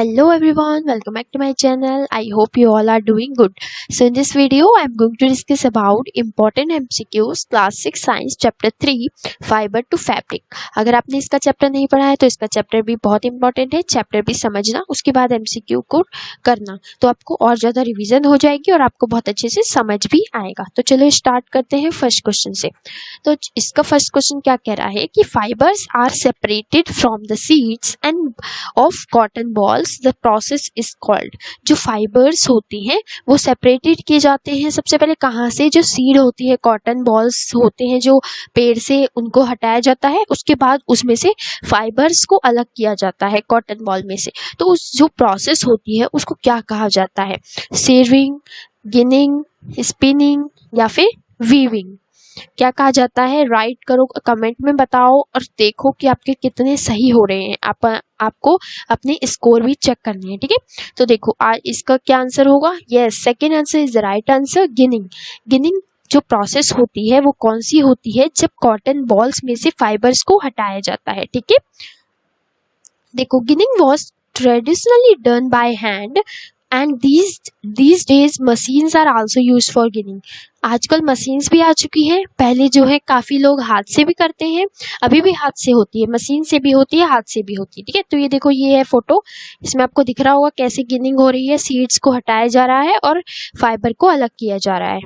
Hello everyone, welcome back to my channel. I hope you all are doing good. So in this video, I am going to discuss about important MCQs class 6 science chapter 3 fiber to fabric. अगर आपने इसका chapter नहीं पढ़ा है तो इसका chapter भी बहुत इंपॉर्टेंट है. चैप्टर भी समझना, उसके बाद MCQ को करना, तो आपको और ज़्यादा रिवीजन हो जाएगी और आपको बहुत अच्छे से समझ भी आएगा. तो चलो स्टार्ट करते हैं फर्स्ट क्वेश्चन से. तो इसका फर्स्ट क्वेश्चन क्या कह रहा है कि fibres are separated from the seeds and of cotton balls, the process is called. जो फाइबर्स होती हैं वो सेपरेटेड किए जाते हैं सबसे पहले कहाँ से, जो सीड होती है, कॉटन बॉल्स होते हैं जो पेड़ से, उनको हटाया जाता है. उसके बाद उसमें से फाइबर्स को अलग किया जाता है कॉटन बॉल में से. तो उस जो प्रोसेस होती है उसको क्या कहा जाता है, सेविंग, गिनिंग, स्पिनिंग या फिर वीविंग. क्या कहा जाता है, राइट करो, कमेंट में बताओ और देखो कि आपके कितने सही हो रहे हैं. आपको अपने स्कोर भी चेक करने हैं, ठीक है. तो देखो आज इसका क्या आंसर होगा. Yes, second answer is the right answer, ginning. Ginning जो प्रोसेस होती है वो कौन सी होती है, जब कॉटन बॉल्स में से फाइबर्स को हटाया जाता है, ठीक है. देखो, ginning was traditionally done by hand and these days machines are also used for ginning. आजकल मशीन्स भी आ चुकी हैं. पहले जो है काफ़ी लोग हाथ से भी करते हैं, अभी भी हाथ से होती है, मशीन से भी होती है, हाथ से भी होती है, ठीक है. तो ये देखो, ये है फोटो, इसमें आपको दिख रहा होगा कैसे गिनिंग हो रही है. सीड्स को हटाया जा रहा है और फाइबर को अलग किया जा रहा है.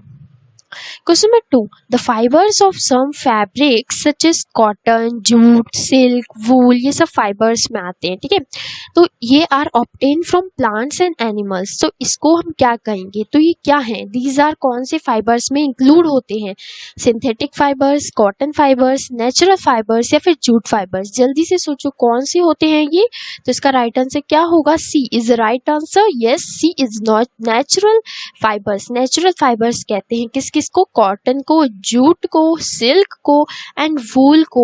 Question number 2, the fibres of some fabrics such as cotton, jute, silk, wool, ये सब फाइबर्स में आते हैं, ठीक है. तो ये are obtain from plants and animals. तो इसको हम क्या कहेंगे, तो ये क्या है, दीज आर कौन से फाइबर्स में इंक्लूड होते हैं, synthetic fibres, cotton fibres, natural fibres या फिर जूट फाइबर्स. जल्दी से सोचो कौन से होते हैं ये. तो इसका राइट आंसर क्या होगा, C is the right answer. Yes, C is not natural fibres. Natural fibres कहते हैं किसको, कॉटन को, जूट को, सिल्क को एंड वूल को.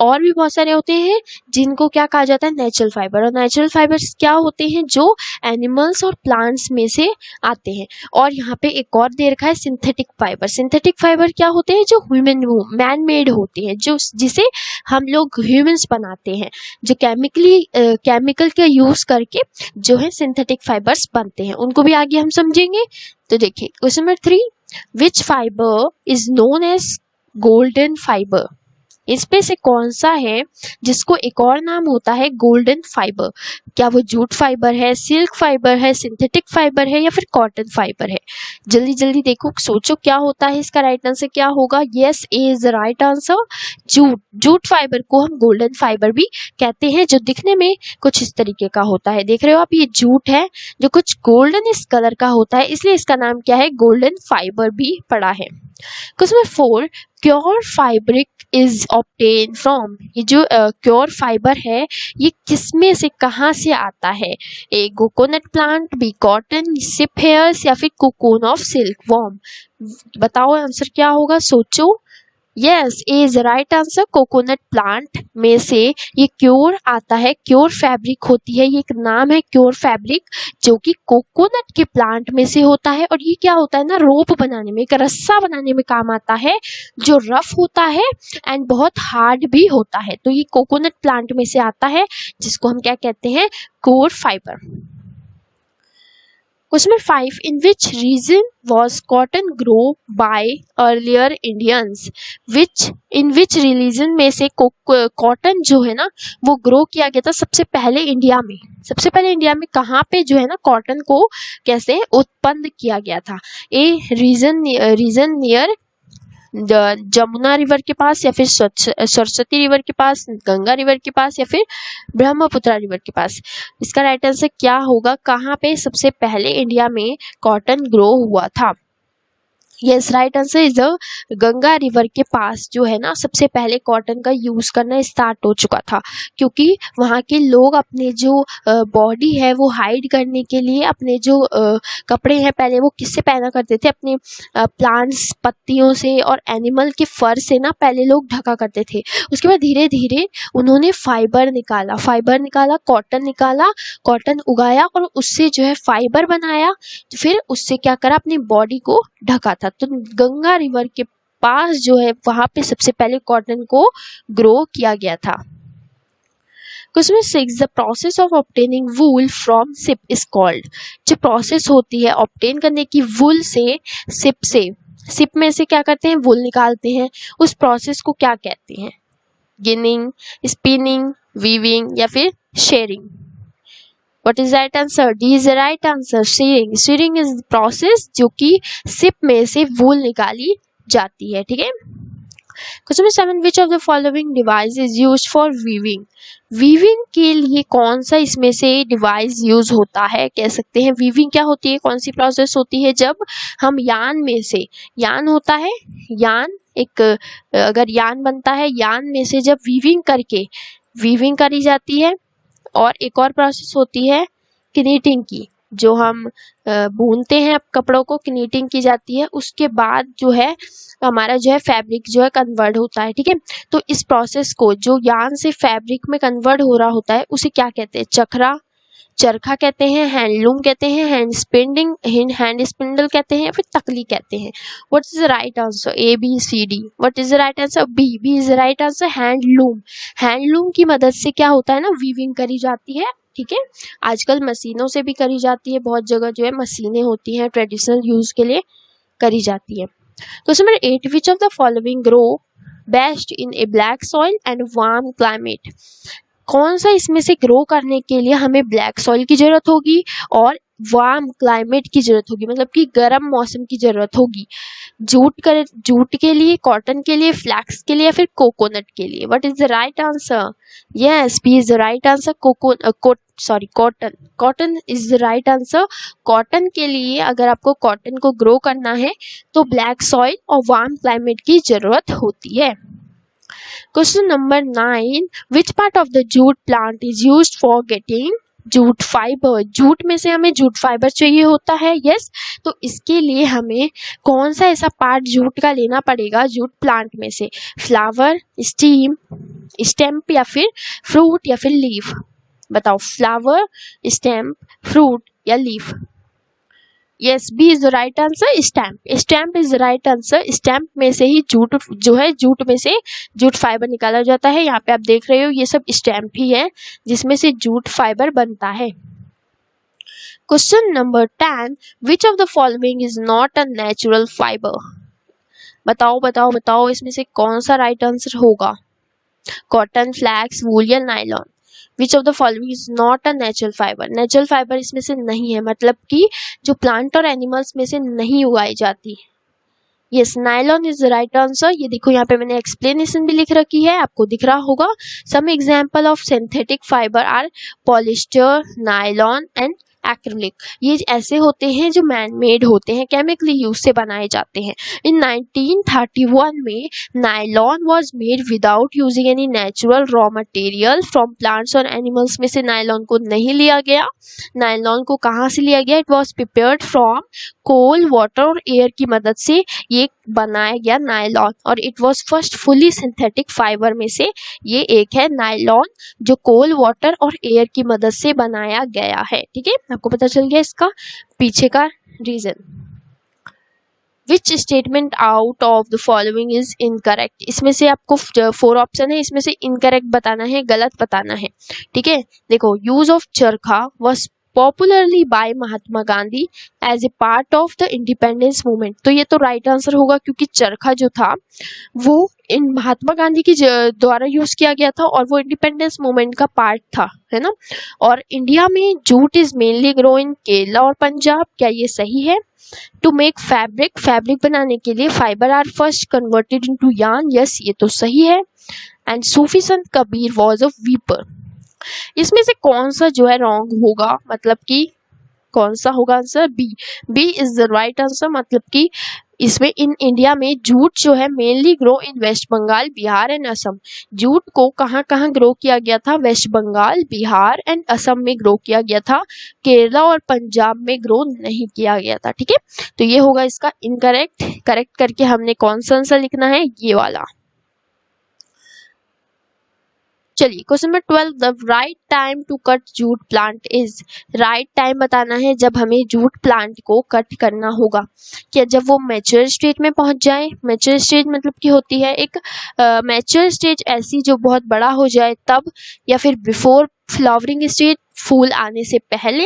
और भी बहुत सारे होते हैं जिनको क्या कहा जाता है, नेचुरल फाइबर. और नेचुरल फाइबर्स क्या होते हैं, जो एनिमल्स और प्लांट्स में से आते हैं. और यहाँ पे एक और दे रखा है सिंथेटिक फाइबर. सिंथेटिक फाइबर क्या होते हैं, जो ह्यूमन मैन मेड होते हैं, जो जिसे हम लोग ह्यूमंस बनाते हैं, जो केमिकल का यूज करके जो है सिंथेटिक फाइबर्स बनते हैं. उनको भी आगे हम समझेंगे. तो देखिए question number 3, Which fiber is known as golden fiber? इसमें से कौन सा है जिसको एक और नाम होता है गोल्डन फाइबर. क्या वो जूट फाइबर है, सिल्क फाइबर है, सिंथेटिक फाइबर है या फिर कॉटन फाइबर है. जल्दी जल्दी देखो, सोचो क्या होता है. इसका राइट आंसर क्या होगा. Yes, A is the right answer, jute. Jute fibre को हम गोल्डन फाइबर भी कहते हैं, जो दिखने में कुछ इस तरीके का होता है. देख रहे हो आप, ये जूट है जो कुछ गोल्डन इस कलर का होता है, इसलिए इसका नाम क्या है, गोल्डन फाइबर भी पड़ा है. Question number 4, cure fabric is obtain from. ये जो क्योर फाइबर है ये किसमें से, कहाँ से आता है. A coconut plant, B cotton, sheep hairs या फिर कोकोन ऑफ सिल्क वॉर्म. बताओ आंसर क्या होगा, सोचो. Yes, A is right answer, coconut plant में से ये क्योर आता है, क्योर फैब्रिक होती है. ये एक नाम है क्योर फैब्रिक, जो कि कोकोनट के प्लांट में से होता है. और ये क्या होता है ना, रोप बनाने में, एक रस्सा बनाने में काम आता है, जो रफ होता है एंड बहुत हार्ड भी होता है. तो ये कोकोनट प्लांट में से आता है, जिसको हम क्या कहते हैं, cure fibre. Question number 5, in which region was cotton grow by earlier Indians. In which religion में से कॉटन जो है ना वो ग्रो किया गया था सबसे पहले इंडिया में. सबसे पहले इंडिया में कहाँ पे जो है ना कॉटन को कैसे उत्पन्न किया गया था. ए रीजन नियर जमुना रिवर के पास या फिर सरस्वती रिवर के पास, गंगा रिवर के पास या फिर ब्रह्मपुत्र रिवर के पास. इसका राइट आंसर क्या होगा, कहाँ पे सबसे पहले इंडिया में कॉटन ग्रो हुआ था. Yes, right answer is the Ganga river के पास जो है ना सबसे पहले कॉटन का यूज करना स्टार्ट हो चुका था, क्योंकि वहाँ के लोग अपने जो बॉडी है वो हाइड करने के लिए अपने जो कपड़े हैं पहले वो किससे पहना करते थे, अपने प्लांट्स, पत्तियों से और एनिमल के फर से ना पहले लोग ढका करते थे. उसके बाद धीरे धीरे उन्होंने फाइबर निकाला, कॉटन निकाला, कॉटन उगाया और उससे जो है फाइबर बनाया, फिर उससे क्या करा, अपनी बॉडी को ढका था. तो गंगा रिवर के पास जो है वहां पे सबसे पहले कॉटन को ग्रो किया गया था. Question number 6, the process of obtaining wool from sheep is called. जो प्रोसेस होती है ऑब्टेन करने की वूल से, सिप में से क्या करते हैं, वूल निकालते हैं, उस प्रोसेस को क्या कहते हैं? गिनिंग, स्पिनिंग, वीविंग या फिर sharing? What is right answer? D is the right answer. Shearing. Shearing is the process जो कि सिप में से वूल निकाली जाती है, ठीक है। Question number 7, which of the following device is used for weaving? Weaving के लिए कौन सा इसमें से डिवाइस यूज होता है? कह सकते हैं वीविंग क्या होती है, कौन सी प्रोसेस होती है? जब हम यान में से, यान होता है, यान एक, अगर यान बनता है, यान में से जब वीविंग करके वीविंग करी जाती है। और एक और प्रोसेस होती है क्नीटिंग की, जो हम बुनते हैं कपड़ों को, क्नीटिंग की जाती है, उसके बाद जो है हमारा जो है फैब्रिक जो है कन्वर्ट होता है, ठीक है। तो इस प्रोसेस को जो यार्न से फैब्रिक में कन्वर्ट हो रहा होता है उसे क्या कहते हैं? चरखा कहते हैं, हैंडलूम कहते हैं, हैंड स्पिंडल कहते हैं, या फिर तकली कहते हैं। What is the right answer? A B C D. What is the right answer? B is the right answer. Handloom की मदद से क्या होता है ना, वीविंग करी जाती है, ठीक है। आजकल मशीनों से भी करी जाती है, बहुत जगह जो है मशीनें होती हैं ट्रेडिशनल यूज के लिए करी जाती है। Question number 8, which of the following grow best in A black soil and warm climate? कौन सा इसमें से ग्रो करने के लिए हमें ब्लैक सॉइल की जरूरत होगी और वार्म क्लाइमेट की जरूरत होगी, मतलब कि गर्म मौसम की जरूरत होगी? जूट के लिए, कॉटन के लिए, फ्लैक्स के लिए, या फिर कोकोनट के लिए? What is the right answer? Yes, B is the right answer. Cotton is the right answer. Cotton के लिए, अगर आपको कॉटन को ग्रो करना है तो ब्लैक सॉइल और वार्म क्लाइमेट की जरूरत होती है। Question number 9, which part of the jute plant is used for getting jute fiber? Jute में से हमें जूट फाइबर चाहिए होता है, यस। तो इसके लिए हमें कौन सा ऐसा पार्ट जूट का लेना पड़ेगा जूट प्लांट में से? फ्लावर, स्टेम्प या फिर फ्रूट या फिर लीफ? बताओ, फ्लावर, स्टेम्प, फ्रूट या leaf? Yes, B is the right answer, stamp is the right answer. Stamp में से ही जूट जो है, जूट में से जूट फाइबर निकाला जाता है। यहाँ पे आप देख रहे हो ये सब स्टैम्प ही है जिसमें से जूट फाइबर बनता है। Question number 10, which of the following is not a natural fibre? बताओ इसमें से कौन सा राइट आंसर होगा? कॉटन, फ्लैक्स, वूल या nylon? Which of the following is not a natural fibre? Natural fibre इसमें से नहीं है, मतलब कि जो प्लांट और एनिमल्स में से नहीं उगाई जाती। Yes, nylon is the right answer. ये देखो यहाँ पे मैंने एक्सप्लेनेशन भी लिख रखी है, आपको दिख रहा होगा। Some example of synthetic fibre are polyester, nylon and acrylic. ये ऐसे होते हैं जो मैन मेड होते हैं, केमिकली यूज से बनाए जाते हैं। इन 1931 में nylon was made without using any natural raw material from plants और एनिमल्स में से नायलॉन को नहीं लिया गया। नायलॉन को कहाँ से लिया गया? It was prepared from coal, water और एयर की मदद से ये बनाया गया नायलॉन, और it was first fully synthetic fibre में से ये एक है नायलॉन, जो कोल, वाटर और एयर की मदद से बनाया गया है, ठीक है। आपको पता चल गया इसका पीछे का reason. Which statement out of the following is incorrect? इसमें से आपको 4 ऑप्शन है, इसमें से इनकरेक्ट बताना है, गलत बताना है, ठीक है। देखो, use of charkha was popularly by Mahatma Gandhi as a part of the independence movement. तो ये तो राइट आंसर होगा, क्योंकि चरखा जो था वो इन महात्मा गांधी की द्वारा यूज किया गया था और वो इंडिपेंडेंस मूवमेंट का पार्ट था, है ना। और इंडिया में जूट इज मेनली ग्रो इन केरला और पंजाब। क्या ये सही है? टू मेक फैब्रिक बनाने के लिए fibre are first converted into yarn. Yes, ये तो सही है। And Sufi Sant Kabir was a वीपर। इसमें से कौन सा जो है रॉन्ग होगा, मतलब कि कौन सा होगा answer? B is the right answer. मतलब कि इसमें इन इंडिया में जूट जो है mainly grow in West Bengal, Bihar and Assam. Jute को कहाँ कहाँ ग्रो किया गया था? वेस्ट बंगाल, बिहार एंड असम में ग्रो किया गया था। केरला और पंजाब में ग्रो नहीं किया गया था, ठीक है। तो ये होगा इसका इनकरेक्ट। करेक्ट करके हमने कौन सा आंसर लिखना है? ये वाला। चलिए question number 12, the right time to cut jute plant is. Right time बताना है जब हमें जूट प्लांट को कट करना होगा। क्या जब वो मैच्योर स्टेज में पहुंच जाए। मैच्योर स्टेज मतलब की होती है एक मैच्योर स्टेज ऐसी जो बहुत बड़ा हो जाए तब, या फिर बिफोर फ्लावरिंग स्टेज फूल आने से पहले,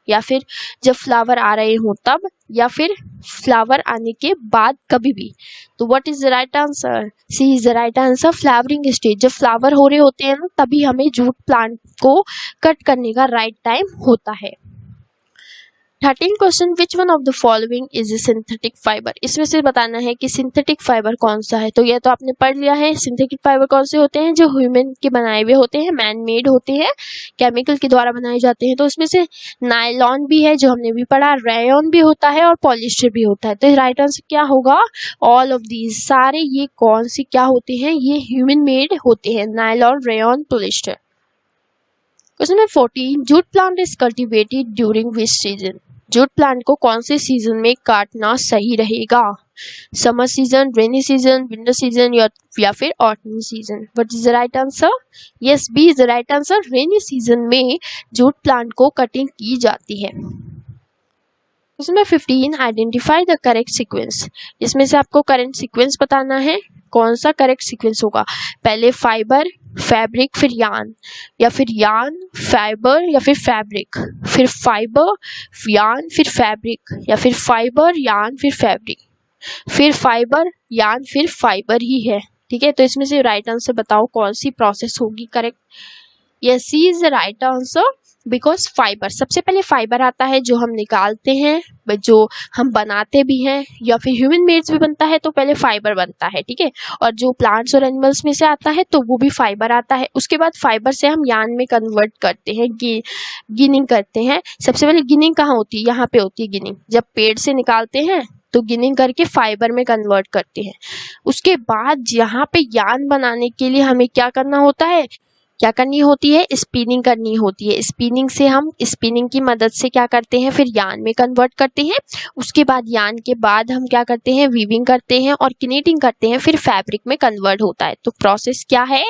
या फिर जब फ्लावर आ रहे हो तब, या फिर फ्लावर आने के बाद कभी भी। तो what is the right answer? C is the right answer, flowering stage. जब फ्लावर हो रहे होते हैं ना तभी हमें जूट प्लांट को कट करने का राइट टाइम होता है। 13 question, which one of the following is a synthetic fibre. इसमें से बताना है कि सिंथेटिक फाइबर कौन सा है। तो यह तो आपने पढ़ लिया है, सिंथेटिक फाइबर कौन से होते हैं, जो ह्यूमन के बनाए हुए होते हैं, मैन मेड होते हैं, केमिकल के द्वारा बनाए जाते हैं। तो उसमें से नायलॉन भी है जो हमने भी पढ़ा, रेयन भी होता है और पॉलिस्टर भी होता है। तो राइट आंसर क्या होगा? All of these. सारे ये कौन से क्या होते हैं? ये ह्यूमन मेड होते हैं, nylon, rayon, polyester. Question number 14, jute plant is cultivated during which season. Jute plant को कौन से सीजन में काटना सही रहेगा? Summer season, rainy season, winter season, या फिर autumn season. What is the right answer? Yes, B is the right answer. Rainy season में जूट प्लांट को कटिंग की जाती है। Question number 15, identify the correct sequence. इसमें से आपको करेक्ट सीक्वेंस बताना है, कौन सा करेक्ट सीक्वेंस होगा। पहले फाइबर, फैब्रिक, फिर यार्न, या फिर यार्न, फाइबर, या फिर फैब्रिक, फिर फाइबर, यार्न, फिर फैब्रिक, या फिर फाइबर, यार्न, फिर फैब्रिक, फिर फाइबर, यार्न, फिर फाइबर ही है। ठीक है, तो इसमें से राइट आंसर बताओ कौन सी प्रोसेस होगी correct. Yes, C is the right answer, because fibre, सबसे पहले फाइबर आता है जो हम निकालते हैं, जो हम बनाते भी हैं, या फिर ह्यूमन मेड्स भी बनता है तो पहले फाइबर बनता है। ठीक है, और जो प्लांट्स और एनिमल्स में से आता है तो वो भी फाइबर आता है। उसके बाद फाइबर से हम यार्न में कन्वर्ट करते हैं, गिनिंग करते हैं। सबसे पहले गिनिंग कहाँ होती है? यहाँ पे होती है गिनिंग, जब पेड़ से निकालते हैं तो गिनिंग करके फाइबर में कन्वर्ट करते हैं। उसके बाद यहाँ पे यार्न बनाने के लिए हमें क्या करना होता है? क्या करनी होती है? स्पिनिंग करनी होती है। स्पिनिंग से हम स्पिनिंग की मदद से क्या करते हैं? फिर यार्न में कन्वर्ट करते हैं। उसके बाद यार्न के बाद हम क्या करते हैं? वीविंग करते हैं और किनेटिंग करते हैं, फिर फैब्रिक में कन्वर्ट होता है। तो प्रोसेस क्या है?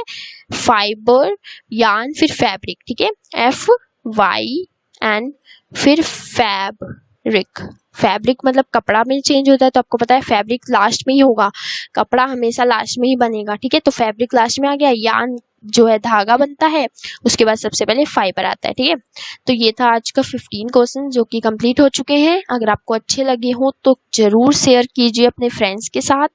फाइबर, यार्न, फिर फैब्रिक। ठीक है, FYN, फिर फैब्रिक। फैब्रिक मतलब कपड़ा में चेंज होता है, तो आपको पता है फैब्रिक लास्ट में ही होगा, कपड़ा हमेशा लास्ट में ही बनेगा। ठीक है, तो फैब्रिक लास्ट में आ गया, यार्न जो है धागा बनता है, उसके बाद सबसे पहले फाइबर आता है। ठीक है, तो ये था आज का 15 क्वेश्चन जो कि कंप्लीट हो चुके हैं। अगर आपको अच्छे लगे हो तो जरूर शेयर कीजिए अपने फ्रेंड्स के साथ,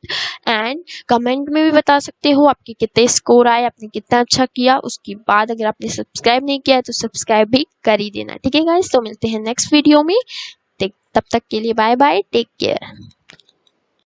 एंड कमेंट में भी बता सकते हो आपके कितने स्कोर आए, आपने कितना अच्छा किया। उसके बाद अगर आपने सब्सक्राइब नहीं किया है तो सब्सक्राइब भी कर ही देना। ठीक है गाइस, तो मिलते हैं नेक्स्ट वीडियो में, तब तक के लिए बाय बाय, टेक केयर।